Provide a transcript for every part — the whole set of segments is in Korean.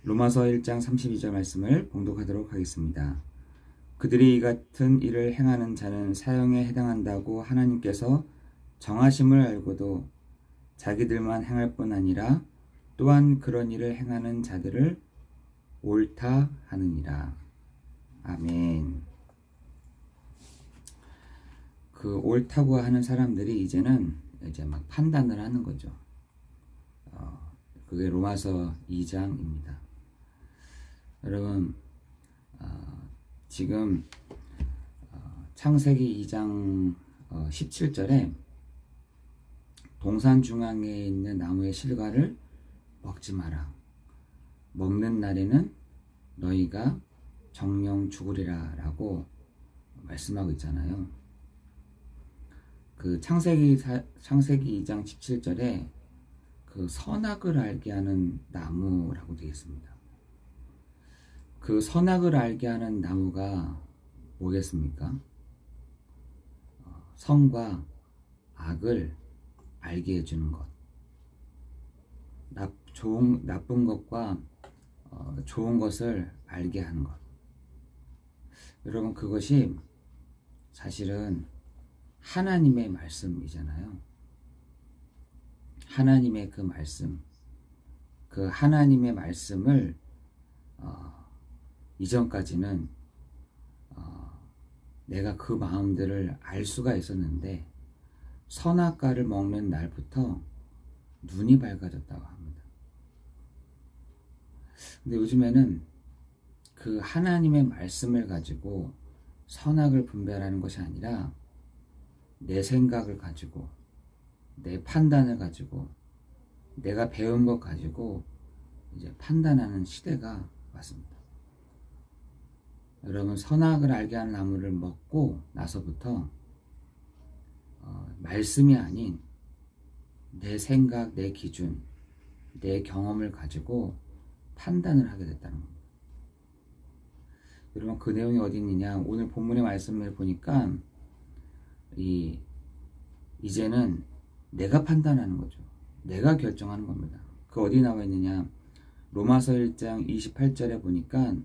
로마서 1장 32절 말씀을 봉독하도록 하겠습니다. 그들이 이 같은 일을 행하는 자는 사형에 해당한다고 하나님께서 정하심을 알고도 자기들만 행할 뿐 아니라 또한 그런 일을 행하는 자들을 옳다 하느니라. 아멘. 그 옳다고 하는 사람들이 이제는 막 판단을 하는 거죠. 그게 로마서 2장입니다. 여러분, 지금 창세기 2장 17절에 동산 중앙에 있는 나무의 실과를 먹지 마라. 먹는 날에는 너희가 정령 죽으리라 라고 말씀하고 있잖아요. 그 창세기 2장 17절에 그 선악을 알게 하는 나무라고 되어 있습니다. 그 선악을 알게 하는 나무가 뭐겠습니까? 선과 악을 알게 해주는 것, 나쁜 것과 좋은 것을 알게 하는 것. 여러분, 그것이 사실은 하나님의 말씀이잖아요. 하나님의 그 말씀, 그 하나님의 말씀을 이전까지는 내가 그 마음들을 알 수가 있었는데 선악과를 먹는 날부터 눈이 밝아졌다고 합니다. 근데 요즘에는 그 하나님의 말씀을 가지고 선악을 분별하는 것이 아니라 내 생각을 가지고 내 판단을 가지고 내가 배운 것 가지고 이제 판단하는 시대가 왔습니다. 여러분, 선악을 알게 하는 나무를 먹고 나서부터 말씀이 아닌 내 생각, 내 기준, 내 경험을 가지고 판단을 하게 됐다는 겁니다. 여러분, 그 내용이 어디 있느냐? 오늘 본문의 말씀을 보니까 이제는 내가 판단하는 거죠. 내가 결정하는 겁니다. 그 어디 나와 있느냐? 로마서 1장 28절에 보니까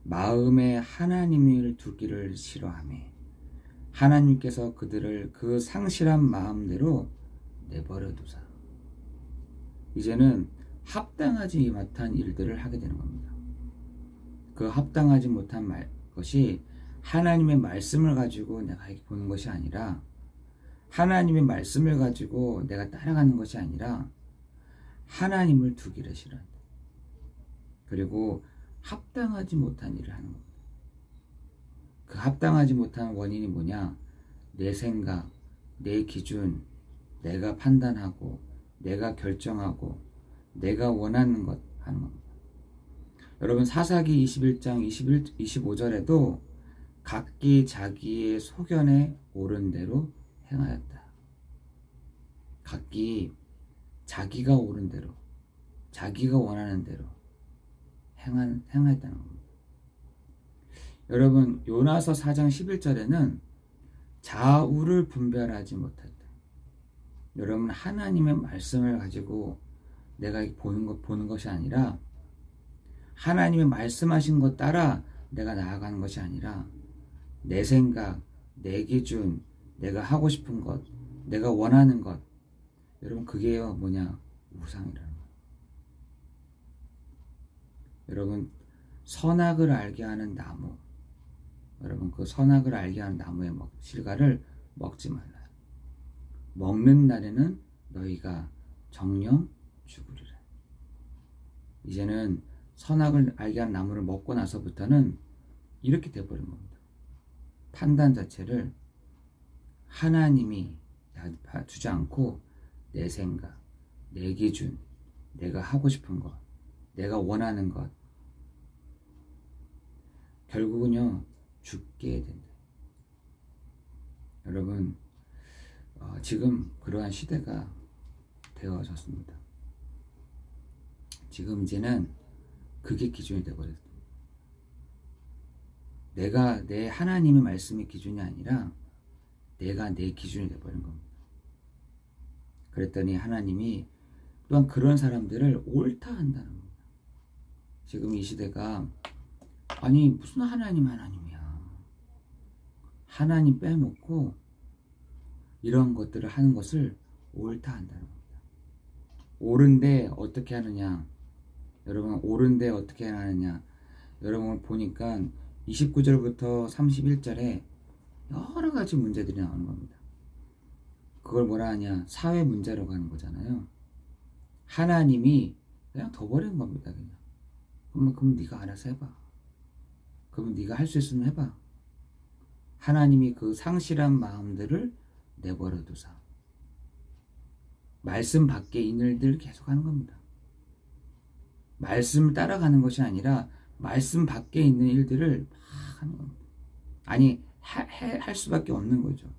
마음에 하나님을 두기를 싫어하며 하나님께서 그들을 그 상실한 마음대로 내버려 두사. 이제는 합당하지 못한 일들을 하게 되는 겁니다. 그 합당하지 못한 것이 하나님의 말씀을 가지고 내가 보는 것이 아니라 하나님의 말씀을 가지고 내가 따라가는 것이 아니라 하나님을 두기를 싫어한다. 그리고 합당하지 못한 일을 하는 겁니다. 그 합당하지 못한 원인이 뭐냐? 내 생각, 내 기준, 내가 판단하고 내가 결정하고 내가 원하는 것 하는 겁니다. 여러분, 사사기 21장 25절에도 각기 자기의 소견에 옳은 대로 행하였다. 각기 자기가 옳은 대로, 자기가 원하는 대로 행하였다는 겁니다. 여러분, 요나서 4장 11절에는 좌우를 분별하지 못했다. 여러분, 하나님의 말씀을 가지고 내가 보는 것이 아니라 하나님의 말씀하신 것 따라 내가 나아가는 것이 아니라 내 생각, 내 기준, 내가 하고 싶은 것, 내가 원하는 것. 여러분, 그게요 뭐냐? 우상이라는 거예요. 여러분, 선악을 알게 하는 나무, 여러분, 그 선악을 알게 하는 나무의 실과를 먹지 말라. 먹는 날에는 너희가 정령 죽으리라. 이제는 선악을 알게 하는 나무를 먹고 나서부터는 이렇게 돼버린 겁니다. 판단 자체를 하나님이 주지 않고 내 생각, 내 기준, 내가 하고 싶은 것, 내가 원하는 것, 결국은요 죽게 된다. 여러분, 지금 그러한 시대가 되어졌습니다. 지금 이제는 그게 기준이 되어버렸습니다. 내가 내 하나님의 말씀이 기준이 아니라 내가 내 기준이 되어버린 겁니다. 그랬더니 하나님이 또한 그런 사람들을 옳다 한다는 겁니다. 지금 이 시대가 아니 무슨 하나님이야. 하나님 빼먹고 이런 것들을 하는 것을 옳다 한다는 겁니다. 옳은데 어떻게 하느냐. 여러분 옳은데 어떻게 하느냐. 여러분 보니까 29절부터 31절에 여러 가지 문제들이 나오는 겁니다. 그걸 뭐라 하냐. 사회 문제라고 하는 거잖아요. 하나님이 그냥 둬버린 겁니다. 그냥. 그럼 네가 알아서 해봐. 그럼 네가 할 수 있으면 해봐. 하나님이 그 상실한 마음들을 내버려 두사 말씀 밖에 있는 일들을 계속 하는 겁니다. 말씀을 따라가는 것이 아니라 말씀 밖에 있는 일들을 막 하는 겁니다. 아니 할 수밖에 없는 거죠.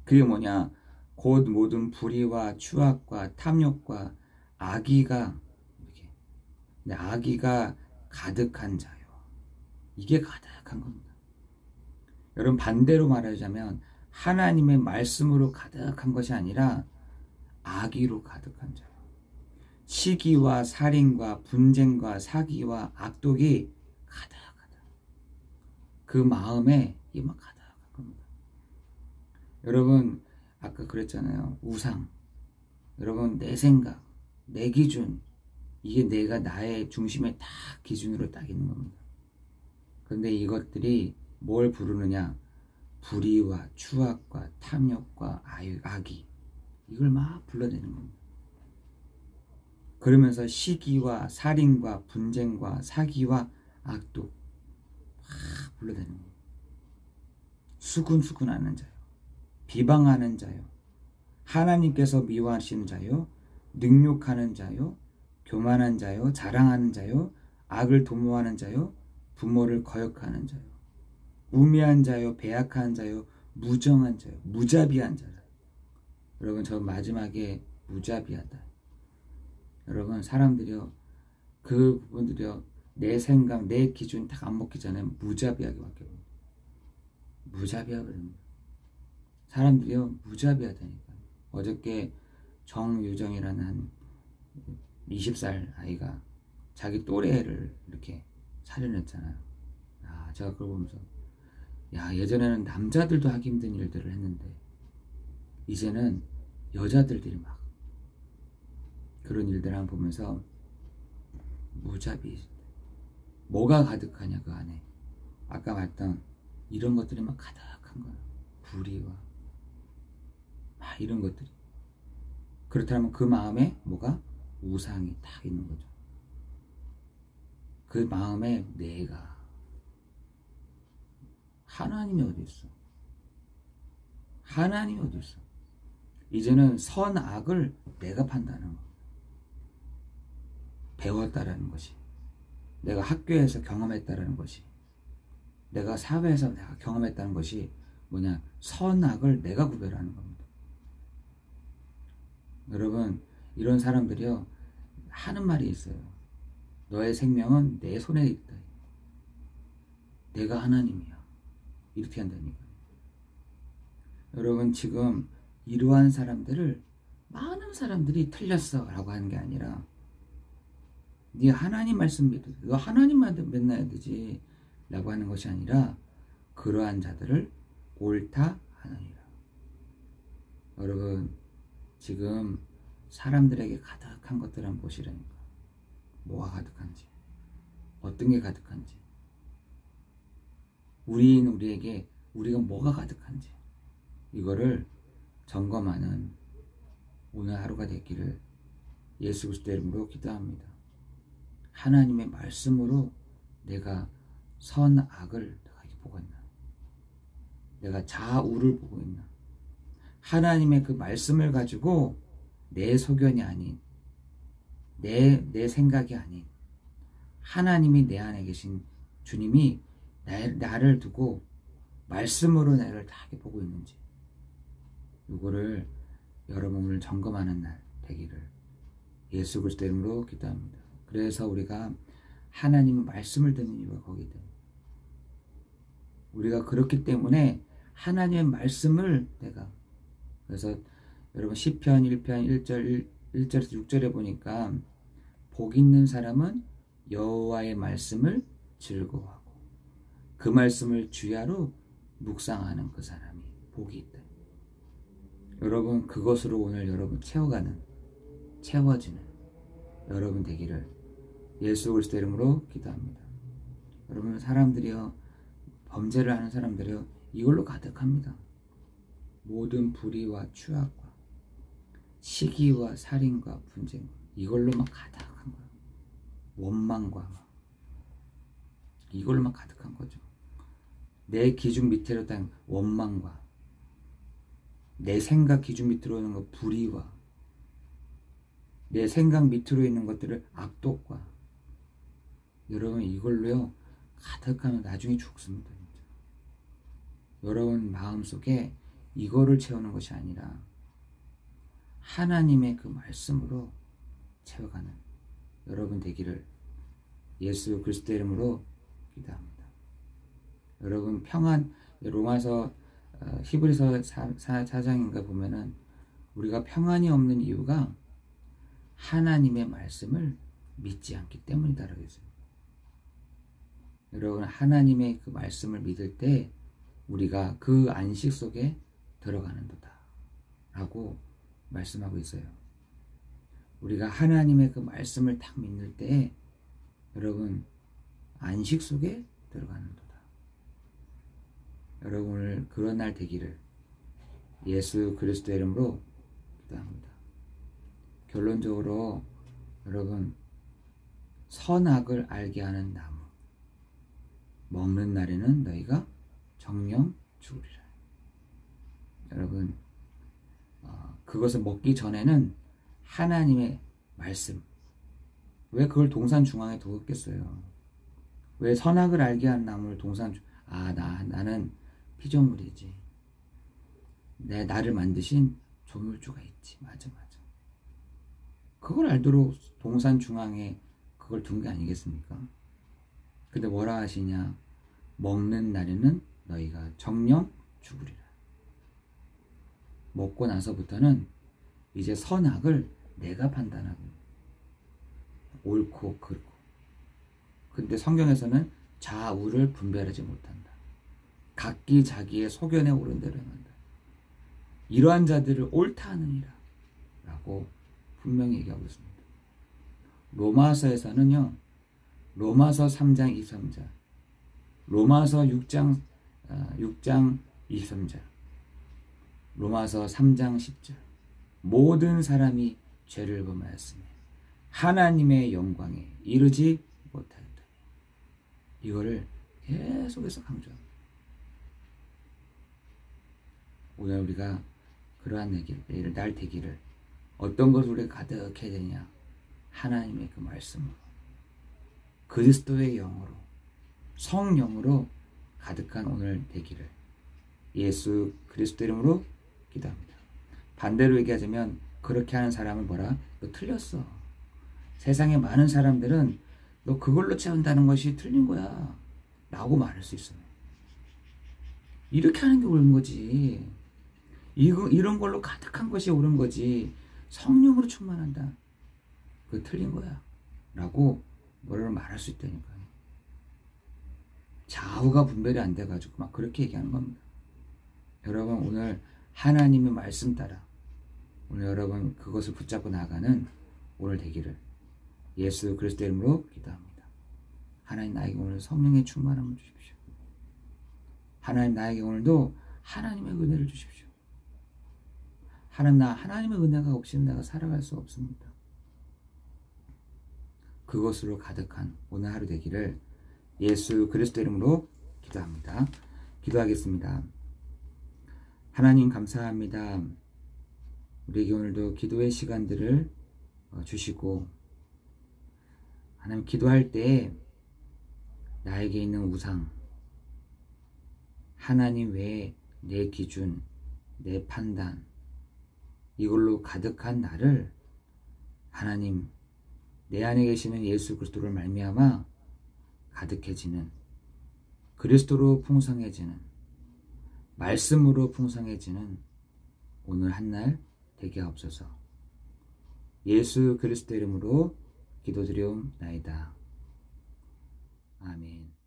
그게 뭐냐. 곧 모든 불의와 추악과 탐욕과 악의가 이렇게 악의가 가득한 자요. 이게 가득한 겁니다. 여러분 반대로 말하자면 하나님의 말씀으로 가득한 것이 아니라 악의로 가득한 자요. 시기와 살인과 분쟁과 사기와 악독이 가득하다. 그 마음에 이게 막 가득한 겁니다. 여러분 아까 그랬잖아요. 우상. 여러분 내 생각, 내 기준, 이게 내가 나의 중심에 딱 기준으로 딱 있는 겁니다. 그런데 이것들이 뭘 부르느냐. 불의와 추악과 탐욕과 악의, 이걸 막 불러내는 겁니다. 그러면서 시기와 살인과 분쟁과 사기와 악독 막 불러내는 겁니다. 수군수군하는 자요. 비방하는 자요. 하나님께서 미워하시는 자요. 능욕하는 자요. 교만한 자요. 자랑하는 자요. 악을 도모하는 자요. 부모를 거역하는 자요. 우매한 자요. 배약한 자요. 무정한 자요. 무자비한 자요. 여러분 저 마지막에 무자비하다. 여러분 사람들이요. 그 부분들이요. 내 생각, 내 기준 딱 안 먹기 전에 무자비하게 바뀌어요. 무자비하거든요. 사람들이요. 무자비하다니까. 어저께 정유정이라는 한 20살 아이가 자기 또래를 이렇게 살해냈잖아요. 제가 그걸 보면서 예전에는 남자들도 하기 힘든 일들을 했는데 이제는 여자들이 막 그런 일들을 보면서 무자비. 뭐가 가득하냐 그 안에. 아까 말했던 이런 것들이 막 가득한 거예요. 불의와 막 이런 것들이. 그렇다면 그 마음에 뭐가? 우상이 딱 있는 거죠. 그 마음에 내가. 하나님이 어디 있어? 하나님이 어디 있어? 이제는 선악을 내가 판단하는 거. 배웠다라는 것이, 내가 학교에서 경험했다라는 것이, 내가 사회에서 내가 경험했다는 것이 뭐냐? 선악을 내가 구별하는 겁니다. 여러분 이런 사람들이요 하는 말이 있어요. 너의 생명은 내 손에 있다. 내가 하나님이야. 이렇게 한다니까요. 여러분 지금 이러한 사람들을 많은 사람들이 틀렸어 라고 하는 게 아니라 네 하나님 말씀 믿어. 너 하나님만 믿어야 되지 라고 하는 것이 아니라 그러한 자들을 옳다 하느니라. 여러분 지금 사람들에게 가득한 것들 한번 보시라니까. 뭐가 가득한지, 어떤 게 가득한지, 우리에게 우리가 뭐가 가득한지 이거를 점검하는 오늘 하루가 되기를 예수 그리스도의 이름으로 기도합니다. 하나님의 말씀으로 내가 선악을 내가 보고 있나? 내가 좌우를 보고 있나? 하나님의 그 말씀을 가지고 내 소견이 아닌 내 생각이 아닌 하나님이 내 안에 계신 주님이 나를 두고 말씀으로 나를 다 보고 있는지 이거를 여러분을 점검하는 날 되기를 예수 그리스도 이름으로 기도합니다. 그래서 우리가 하나님의 말씀을 듣는 이유가 거기에 됩니다. 우리가 그렇기 때문에 하나님의 말씀을 내가 그래서 여러분 시편 1편 1절에서 6절에 보니까 복 있는 사람은 여호와의 말씀을 즐거워하고 그 말씀을 주야로 묵상하는 그 사람이 복이 있다. 여러분, 그것으로 오늘 여러분 채워지는 여러분 되기를 예수 그리스도 이름으로 기도합니다. 여러분, 사람들이요, 범죄를 하는 사람들이요, 이걸로 가득합니다. 모든 불의와 추악과 시기와 살인과 분쟁, 이걸로만 가득한 거예요. 원망과 이걸로만 가득한 거죠. 내 기준 밑으로 단 원망과 내 생각 기준 밑으로 있는 것 불의와 내 생각 밑으로 있는 것들을 악독과, 여러분 이걸로요 가득하면 나중에 죽습니다. 진짜. 여러분 마음속에 이거를 채우는 것이 아니라 하나님의 그 말씀으로 채워가는 여러분 되기를 예수 그리스도 이름으로 기도합니다. 여러분 평안, 로마서 히브리서 4장인가 보면은 우리가 평안이 없는 이유가 하나님의 말씀을 믿지 않기 때문이다라고 했어요. 여러분, 하나님의 그 말씀을 믿을 때 우리가 그 안식 속에 들어가는도다 라고 말씀하고 있어요. 우리가 하나님의 그 말씀을 딱 믿을 때 여러분 안식 속에 들어가는도다. 여러분, 오늘 그런 날 되기를 예수 그리스도 이름으로 기도합니다. 결론적으로 여러분, 선악을 알게 하는 나무 먹는 날에는 너희가 정령 죽으리라. 여러분, 그것을 먹기 전에는 하나님의 말씀, 왜 그걸 동산 중앙에 두었겠어요? 왜 선악을 알게 하는 나무를 나는 피조물이지, 나를 만드신 조물주가 있지. 맞아. 그걸 알도록 동산 중앙에 그걸 둔 게 아니겠습니까? 근데 뭐라 하시냐? 먹는 날에는 너희가 정령 죽으리라. 먹고 나서부터는 이제 선악을 내가 판단하고 옳고 그르고. 근데 성경에서는 좌우를 분별하지 못한다. 각기 자기의 소견에 오른 대로 행한다. 이러한 자들을 옳다 하느니라 라고 분명히 얘기하고 있습니다. 로마서에서는요, 로마서 3장 23절, 로마서 6장 23절, 로마서 3장 10절, 모든 사람이 죄를 범하였으며 하나님의 영광에 이르지 못하였다. 이거를 계속해서 강조합니다. 오늘 우리가 그러한 날 되기를, 어떤 것을 우리가 가득해야 되냐? 하나님의 그 말씀으로, 그리스도의 영으로, 성령으로 가득한 오늘 되기를 예수 그리스도 이름으로 기도합니다. 반대로 얘기하자면 그렇게 하는 사람은 뭐라? 너 틀렸어. 세상에 많은 사람들은 너 그걸로 채운다는 것이 틀린 거야 라고 말할 수 있어요. 이렇게 하는 게 옳은 거지. 이런 걸로 가득한 것이 옳은 거지. 성령으로 충만한다, 그거 틀린 거야 라고 뭐라고 말할 수 있다니까요. 좌우가 분별이 안 돼가지고 막 그렇게 얘기하는 겁니다. 여러분, 오늘 하나님의 말씀 따라 오늘 여러분 그것을 붙잡고 나가는 오늘 되기를 예수 그리스도 이름으로 기도합니다. 하나님, 나에게 오늘 성령의 충만함을 주십시오. 하나님, 나에게 오늘도 하나님의 은혜를 주십시오. 하나님의 은혜가 없이는 내가 살아갈 수 없습니다. 그것으로 가득한 오늘 하루 되기를 예수 그리스도 이름으로 기도합니다. 기도하겠습니다. 하나님, 감사합니다. 우리에게 오늘도 기도의 시간들을 주시고, 하나님, 기도할 때 나에게 있는 우상, 하나님 외에 내 기준, 내 판단, 이걸로 가득한 나를 하나님, 내 안에 계시는 예수 그리스도를 말미암아 가득해지는, 그리스도로 풍성해지는, 말씀으로 풍성해지는 오늘 한날 되게 하옵소서. 예수 그리스도 이름으로 기도드리옵나이다. 아멘.